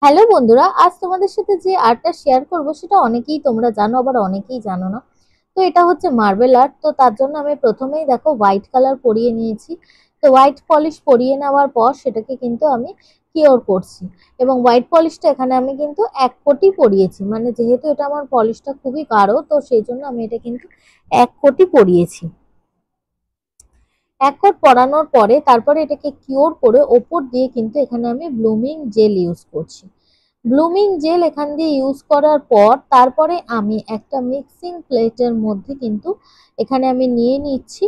Hello বন্ধুরা, আজ তোমাদের সাথে যে আর্টটা শেয়ার করব সেটা অনেকেই তোমরা জানো, আবার অনেকেই জানো না। তো এটা হচ্ছে মার্বেল আর্ট। তো তার জন্য আমি প্রথমেই দেখো হোয়াইট কালার পরিয়ে নিয়েছি। তো হোয়াইট পলিশ পরিয়ে নেওয়ার পর সেটাকে কিন্তু আমি কিওর করছি। এবং হোয়াইট পলিশটা এখানে আমি কিন্তু এক কোটি পরিয়েছি, মানে যেহেতু এটা আমার পলিশটা খুবই গাঢ়, তো সেই জন্য আমি এটা কিন্তু এক কোটি পরিয়েছি। এক কোট পরানোর পরে তারপরে এটাকে কিওর করে ওপর দিয়ে কিন্তু এখানে আমি ব্লুমিং জেল ইউজ করছি। ব্লুমিং জেল এখান দিয়ে ইউজ করার পর তারপরে আমি একটা মিক্সিং প্লেটের মধ্যে কিন্তু এখানে আমি নিয়ে নিচ্ছি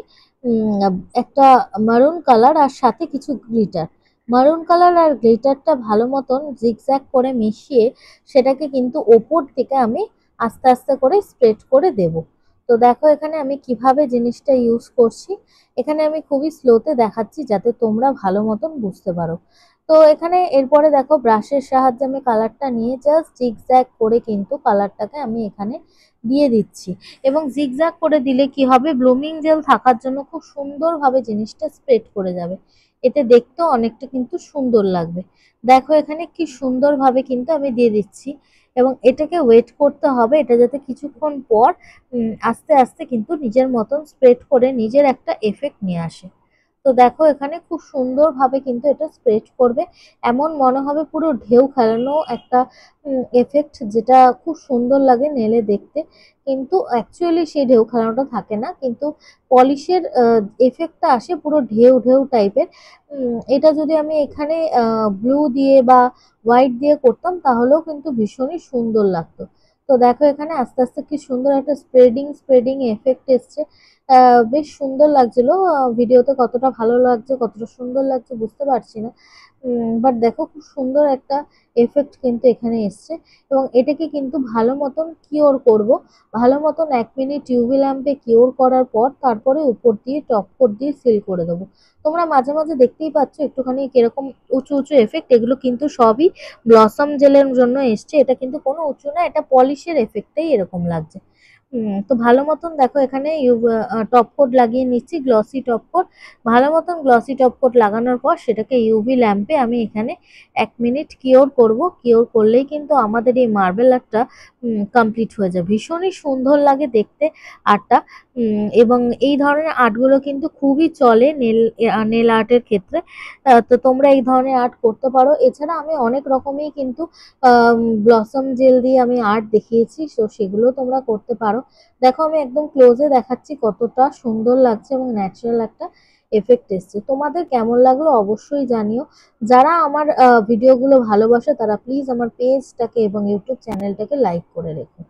একটা মারুন কালার আর সাথে কিছু গ্লিটার। মারুন কালার আর গ্লিটারটা ভালো মতন জিগজ্যাগ করে মিশিয়ে সেটাকে কিন্তু ওপর থেকে আমি আস্তে আস্তে করে স্প্রেড করে দেব। তো দেখো এখানে আমি কিভাবে জিনিসটা ইউজ করছি। এখানে আমি খুবই স্লোতে দেখাচ্ছি যাতে তোমরা ভালো মতন বুঝতে পারো। তো এখানে এরপরে দেখো ব্রাশের সাহায্যে আমি কালারটা নিয়ে জাস্ট জিগজ্যাগ করে কিন্তু কালারটাকে আমি এখানে দিয়ে দিচ্ছি। এবং জিগজ্যাগ করে দিলে কি হবে, ব্লুমিং জেল থাকার জন্য খুব সুন্দরভাবে জিনিসটা স্প্রেড করে যাবে। এতে দেখতেও অনেকটা কিন্তু সুন্দর লাগবে। দেখো এখানে কি সুন্দরভাবে কিন্তু আমি দিয়ে দিচ্ছি। এবং এটাকে ওয়েট করতে হবে, এটা যাতে কিছুক্ষণ পর আস্তে আস্তে কিন্তু নিজের মতন স্প্রেড করে নিজের একটা এফেক্ট নিয়ে আসে। তো দেখো এখানে খুব সুন্দরভাবে কিন্তু এটা স্প্রেড করবে। এমন মনে হবে পুরো ঢেউ খেলানো একটা এফেক্ট, যেটা খুব সুন্দর লাগে নেলে দেখতে। কিন্তু অ্যাকচুয়ালি সেই ঢেউ খেলানোটা থাকে না, কিন্তু পলিশের এফেক্টটা আসে পুরো ঢেউ ঢেউ টাইপের। এটা যদি আমি এখানে ব্লু দিয়ে বা হোয়াইট দিয়ে করতাম তাহলেও কিন্তু ভীষণই সুন্দর লাগতো। তো দেখো এখানে আস্তে আস্তে কি সুন্দর একটা স্প্রেডিং স্প্রেডিং এফেক্ট এসছে। বেশ সুন্দর লাগছিল। ভিডিওতে কতটা ভালো লাগছে কতটা সুন্দর লাগছে বুঝতে পারছি না। বাট দেখো খুব সুন্দর একটা এফেক্ট কিন্তু এখানে এসছে। এবং এটাকে কিন্তু ভালো মতন কিওর করব। ভালো মতন 1 মিনিট ইউভি ল্যাম্পে কিওর করার পর তারপরে উপর দিয়ে টপ কোট দিয়ে সিল করে দেবো। তোমরা মাঝে মাঝে দেখতেই পাচ্ছ একটুখানি কিরকম উঁচু উঁচু এফেক্ট, এগুলো কিন্তু সবই ব্লসম জেলের জন্য এসছে। এটা কিন্তু কোনো উঁচু না, এটা পলিশের এফেক্টেই এরকম লাগছে। তো ভালো মতন দেখো এখানে টপ কোট লাগিয়ে নিচ্ছি, গ্লসি টপ কোট। ভালো মতন গ্লসি টপ কোট লাগানোর পর সেটাকে ইউভি ল্যাম্পে আমি এখানে 1 মিনিট কিওর করব। কিওর করলেই কিন্তু আমাদের এই মার্বেল আর্টটা কমপ্লিট হয়ে যায়। ভীষণই সুন্দর লাগে দেখতে আর্টটা। এবং এই ধরনের আর্টগুলো কিন্তু খুবই চলে নেল আর্টের ক্ষেত্রে। তো তোমরা এই ধরনের আর্ট করতে পারো। এছাড়া আমি অনেক রকমই কিন্তু ব্লসম জেল দিয়ে আমি আর্ট দেখিয়েছি, তো সেগুলো তোমরা করতে পারো। দেখো আমি একদম ক্লোজে দেখাচ্ছি কতটা সুন্দর লাগছে এবং ন্যাচারাল একটা এফেক্ট এসছে। তোমাদের কেমন লাগলো অবশ্যই জানিও। যারা আমার ভিডিওগুলো ভালোবাসে তারা প্লিজ আমার পেজটাকে এবং ইউটিউব চ্যানেলটাকে লাইক করে রেখো।